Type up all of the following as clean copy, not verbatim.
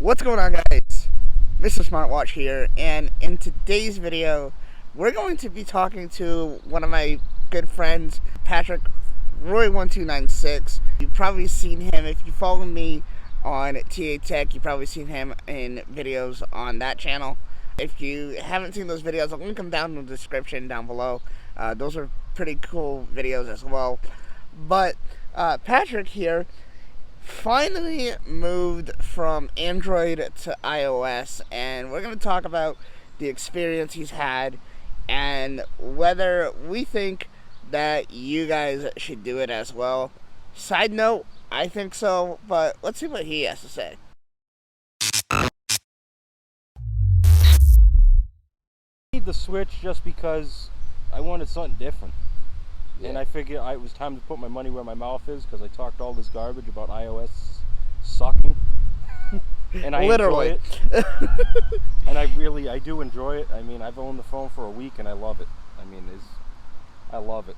What's going on, guys? Mr. Smartwatch here, and in today's video we're going to be talking to one of my good friends, Patrick Roy1296. You've probably seen him if you follow me on TA Tech. You've probably seen him in videos on that channel. If you haven't seen those videos, I'll link them down in the description down below. Those are pretty cool videos as well. But Patrick here finally moved from Android to iOS, and we're going to talk about the experience he's had and whether we think that you guys should do it as well. Side note, I think so, but let's see what he has to say. I made the switch just because I wanted something different. Yeah. And I figured it was time to put my money where my mouth is, because I talked all this garbage about iOS sucking. And I Literally. enjoy it. And I do enjoy it. I mean, I've owned the phone for a week and I love it. I love it.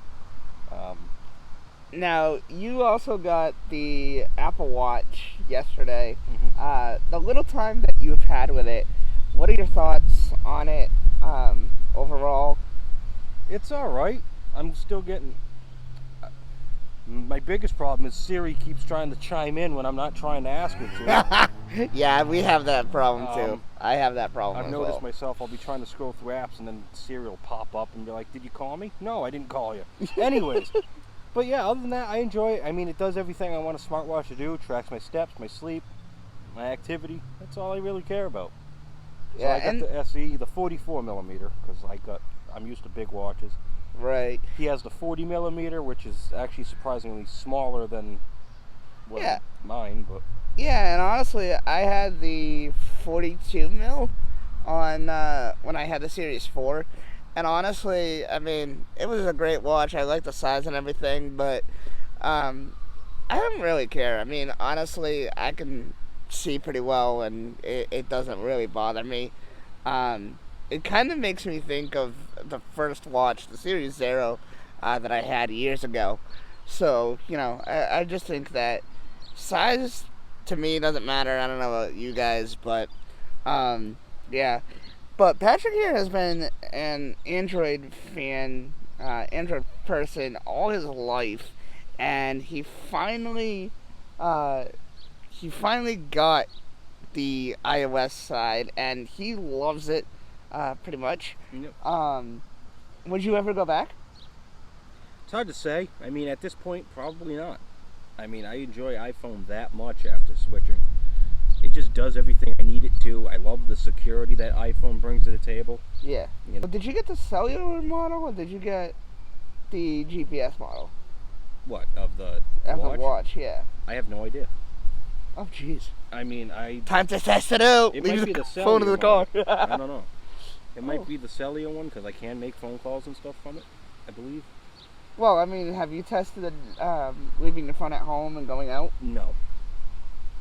Now, you also got the Apple Watch yesterday. The little time that you've had with it, what are your thoughts on it overall? It's alright. I'm still getting... My biggest problem is Siri keeps trying to chime in when I'm not trying to ask her to. Yeah, we have that problem too. I have that problem I've noticed myself, I'll be trying to scroll through apps and then Siri will pop up and be like, did you call me? No, I didn't call you. Anyways, but yeah, other than that, I enjoy it. I mean, it does everything I want a smartwatch to do. It tracks my steps, my sleep, my activity. That's all I really care about. So yeah, I got the SE, the 44 millimeter, because I'm used to big watches. Right. He has the 40 millimeter, which is actually surprisingly smaller than mine. But yeah, and honestly, I had the 42 mil on when I had the Series 4, and honestly, I mean, it was a great watch. I like the size and everything, but I don't really care. I mean, honestly, I can see pretty well, and it doesn't really bother me. It kind of makes me think of the first watch, the Series 0, that I had years ago. So, you know, I just think that size, to me, doesn't matter. I don't know about you guys, but, yeah. But Patrick here has been an Android fan, Android person all his life, and he finally got the iOS side, and he loves it. Pretty much. Yep. Would you ever go back? It's hard to say. I mean, at this point, probably not. I mean, I enjoy iPhone that much after switching. It just does everything I need it to. I love the security that iPhone brings to the table. Yeah. You know? Did you get the cellular model, or did you get the GPS model? What, of the watch? The watch, yeah. I have no idea. Oh, jeez. I mean, Time to test it out! It Leave might be the phone in the car. I don't know. It might be the cellular one, because I can make phone calls and stuff from it, I believe. Well, I mean, have you tested leaving the phone at home and going out? No.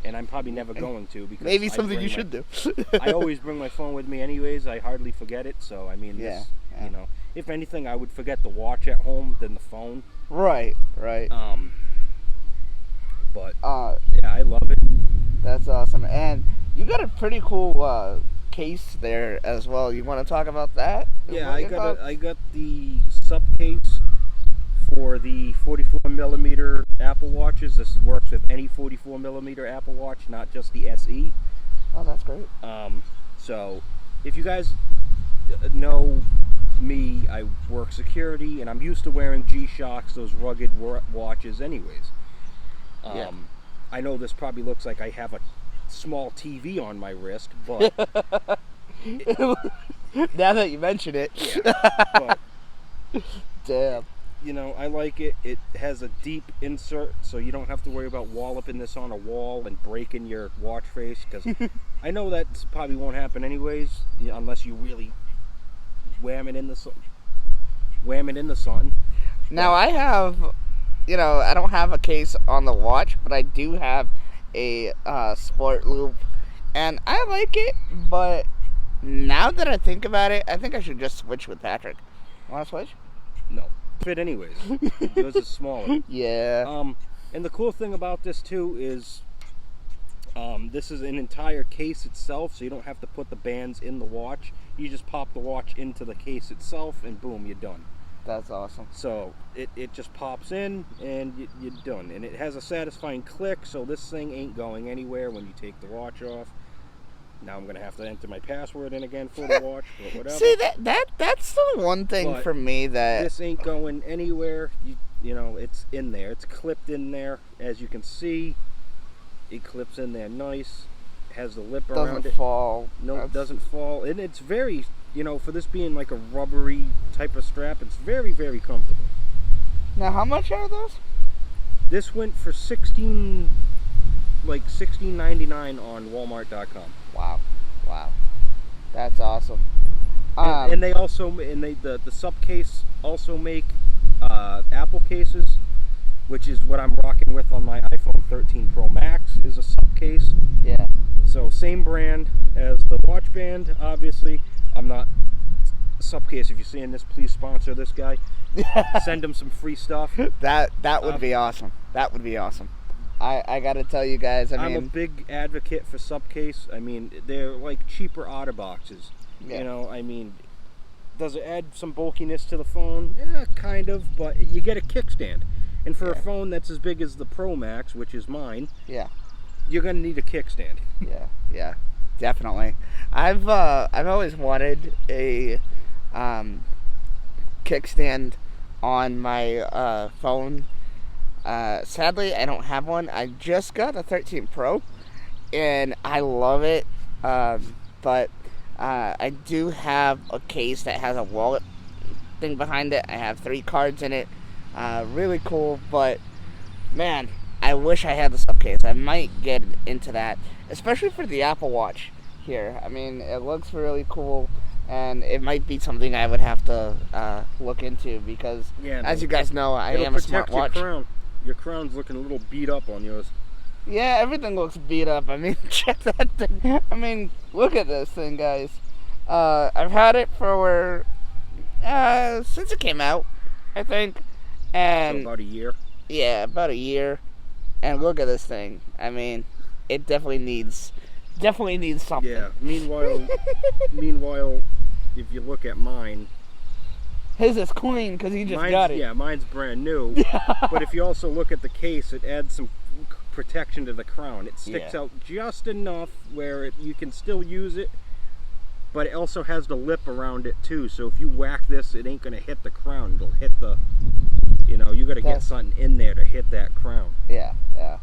And I'm probably never going to, because maybe something you should do. I always bring my phone with me anyways. I hardly forget it, so I mean, yeah. You know, if anything, I would forget the watch at home than the phone. Right. But yeah, I love it. That's awesome, and you got a pretty cool case there as well. You want to talk about that? Yeah, I got the sub case for the 44 millimeter Apple Watches. This works with any 44 millimeter Apple Watch, not just the SE. Oh, that's great. So if you guys know me, I work security, and I'm used to wearing G-Shocks, those rugged watches anyways. Yeah. I know this probably looks like I have a small TV on my wrist, but now that you mention it, yeah, but damn, you know, I like it. It has a deep insert, so you don't have to worry about walloping this on a wall and breaking your watch face, because I know that probably won't happen anyways, unless you really wham it into something. Now I have, you know, I don't have a case on the watch, but I do have a sport loop, and I like it, but now that I think about it, I think I should just switch with Patrick. Want to switch? No. Fit anyways. Yours is smaller. Yeah. And the cool thing about this too is This is an entire case itself, so you don't have to put the bands in the watch. You just pop the watch into the case itself, and boom, you're done. That's awesome. So it just pops in, and you're done. And it has a satisfying click, so this thing ain't going anywhere when you take the watch off. Now I'm gonna have to enter my password in again for the watch, but whatever. See, that's the one thing But for me that this ain't going anywhere. You know, it's in there. It's clipped in there, as you can see. It clips in there nice. Has the lip around doesn't it. fall. No, That's- it doesn't fall. And it's very, for this being like a rubbery type of strap, it's very, very comfortable. Now, how much are those? This went for $16.99 on Walmart.com. Wow, that's awesome. And they also, the sub case also make Apple cases, which is what I'm rocking with on my iPhone 13 Pro Max, is a sub case. Yeah. So same brand as the watch band, obviously. I'm not sub case. If you're seeing this, please sponsor this guy. Send him some free stuff. That would be awesome. That would be awesome. I gotta tell you guys. I'm a big advocate for sub case. I mean, they're like cheaper OtterBoxes. Yeah. Does it add some bulkiness to the phone? Yeah, kind of, but you get a kickstand. And for a phone that's as big as the Pro Max, which is mine, you're gonna need a kickstand. Yeah, definitely. I've always wanted a kickstand on my phone. Sadly, I don't have one. I just got a 13 Pro, and I love it. But I do have a case that has a wallet thing behind it. I have 3 cards in it. Really cool, but man, I wish I had the sub case. I might get into that, especially for the Apple Watch here. I mean, it looks really cool, and it might be something I would have to look into because, as you guys know, I am a smartwatch. Your crown. Your crown's looking a little beat up on yours. Yeah, everything looks beat up. I mean, check that thing. I mean, look at this thing, guys. I've had it for since it came out, I think. And so about a year. Yeah, about a year. And look at this thing. I mean, it definitely needs something. Yeah. Meanwhile, if you look at mine, his is clean because he just got it. Yeah, mine's brand new. But if you also look at the case, it adds some protection to the crown. It sticks out just enough where you can still use it, but it also has the lip around it too. So if you whack this, it ain't gonna hit the crown. It'll hit the, you gotta get something in there to hit that crown. Yeah.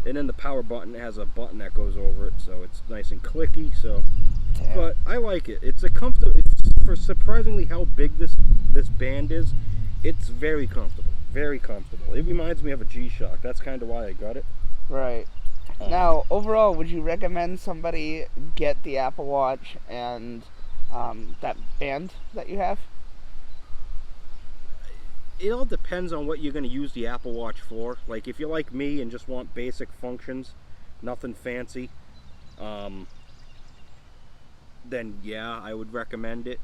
And then the power button has a button that goes over it, so it's nice and clicky. So, but I like it. It's comfortable. It's for surprisingly how big this band is. It's very comfortable. Very comfortable. It reminds me of a G-Shock. That's kind of why I got it. Right. Now, overall, would you recommend somebody get the Apple Watch and that band that you have? It all depends on what you're going to use the Apple Watch for. Like, if you're like me and just want basic functions, nothing fancy, then yeah, I would recommend it.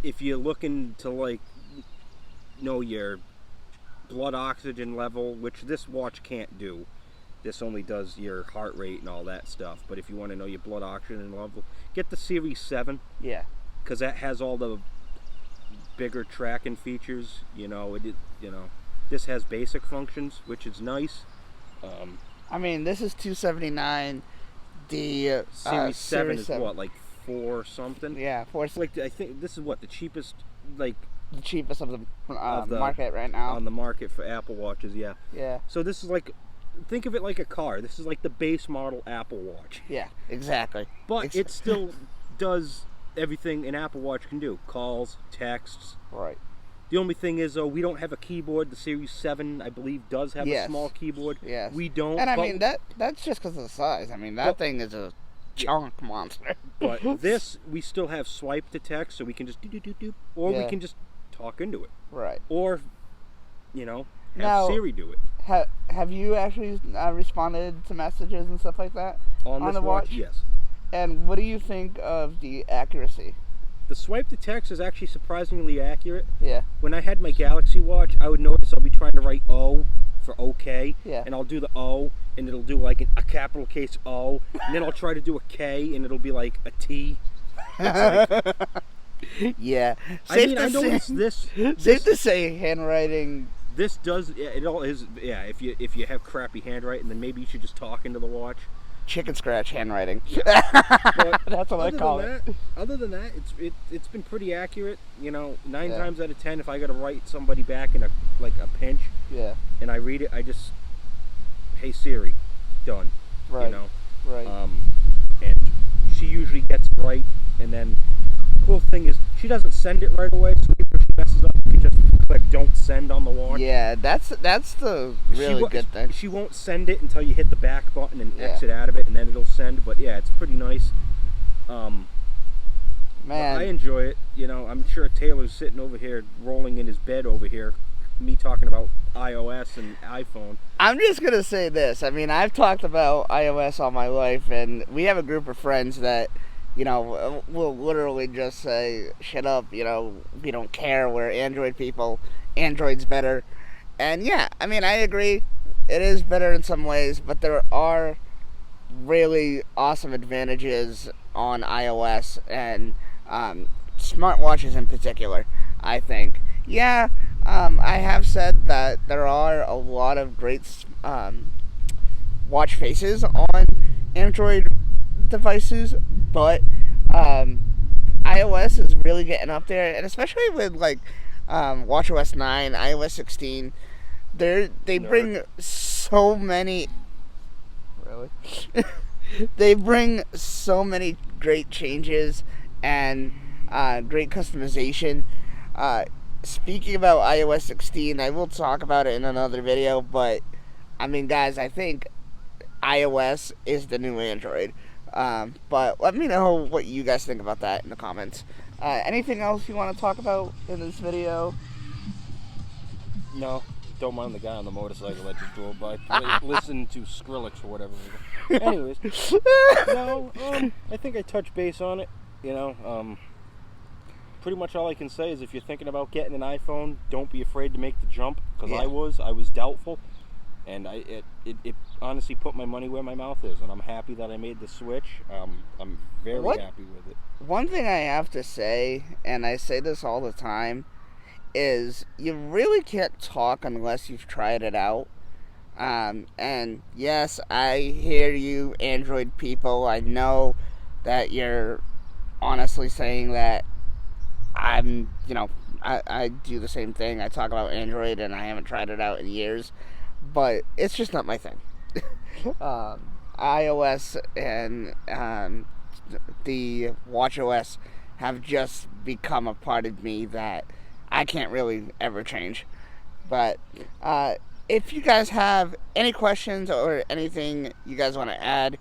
If you're looking to know your blood oxygen level, which this watch can't do, this only does your heart rate and all that stuff. But if you want to know your blood oxygen level, get the Series 7. Yeah. Because that has all the bigger tracking features. This has basic functions, which is nice. I mean, this is $279. The Series 7 is 7. what, like 4 something? Yeah, 4. I think this is what the cheapest, the cheapest of the market right now. On the market for Apple Watches, yeah. Yeah. So this is think of it like a car. This is like the base model Apple Watch. Yeah, exactly. But it still does everything an Apple Watch can do. Calls, texts. Right. The only thing is, though, we don't have a keyboard. The Series 7, I believe, does have a small keyboard. Yes. We don't. And I mean, that's just because of the size. I mean, that thing is a chunk monster. But this, we still have swipe to text, so we can just do, or we can just talk into it. Right. Or, have Siri do it. Have you actually responded to messages and stuff like that on this the watch? Yes. And what do you think of the accuracy? The swipe to text is actually surprisingly accurate. Yeah. When I had my Galaxy Watch, I would notice I'll be trying to write O for okay, Yeah. and I'll do the O, and it'll do like a capital case O, and then I'll try to do a K, and it'll be like a T. It's like, Yeah. I mean, I noticed Safe to say, handwriting. this does, it all is, yeah, if you have crappy handwriting, then maybe you should just talk into the watch. Chicken scratch handwriting. But That's what I call it. Other than that, it's been pretty accurate. You know, 9 Yeah. times out of 10, if I got to write somebody back in a pinch, Yeah. and I read it, I just, hey Siri, done. Right. You know, Right. and she usually gets it right. And then the cool thing is she doesn't send it right away, so if she messes up, you can just click "Don't send" on the watch. Yeah, that's the really good thing. She won't send it until you hit the back button and Yeah. exit out of it, and then it'll send. But yeah, it's pretty nice. Man, I enjoy it. You know, I'm sure Taylor's sitting over here, rolling in his bed over here, me talking about iOS and iPhone. I'm just gonna say this. I mean, I've talked about iOS all my life, and we have a group of friends that, you know, will literally just say, "Shut up," you know, we don't care. We're Android people. Android's better. And yeah, I mean, I agree. It is better in some ways, but there are really awesome advantages on iOS and smartwatches in particular, I think. Yeah, I have said that there are a lot of great watch faces on Android devices, but iOS is really getting up there, and especially with like watchOS 9, iOS 16, they bring so many. Really? They bring so many great changes and great customization. Speaking about iOS 16, I will talk about it in another video, but I mean, guys, I think iOS is the new Android. But let me know what you guys think about that in the comments. Anything else you want to talk about in this video? No, don't mind the guy on the motorcycle that just drove by. Listen to Skrillex or whatever. Anyways, no, I think I touched base on it. You know, pretty much all I can say is if you're thinking about getting an iPhone, don't be afraid to make the jump. Because Yeah. I was doubtful, and it honestly put my money where my mouth is, and I'm happy that I made the switch. I'm very happy with it. One thing I have to say, and I say this all the time, is you really can't talk unless you've tried it out. And yes, I hear you, Android people. I know that you're honestly saying that I'm, you know, I do the same thing. I talk about Android and I haven't tried it out in years, but it's just not my thing. iOS and the watchOS have just become a part of me that I can't really ever change. But if you guys have any questions or anything you guys want to add,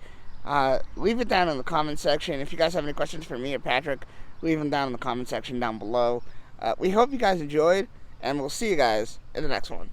leave it down in the comment section. If you guys have any questions for me or Patrick, leave them down in the comment section down below. We hope you guys enjoyed, and we'll see you guys in the next one.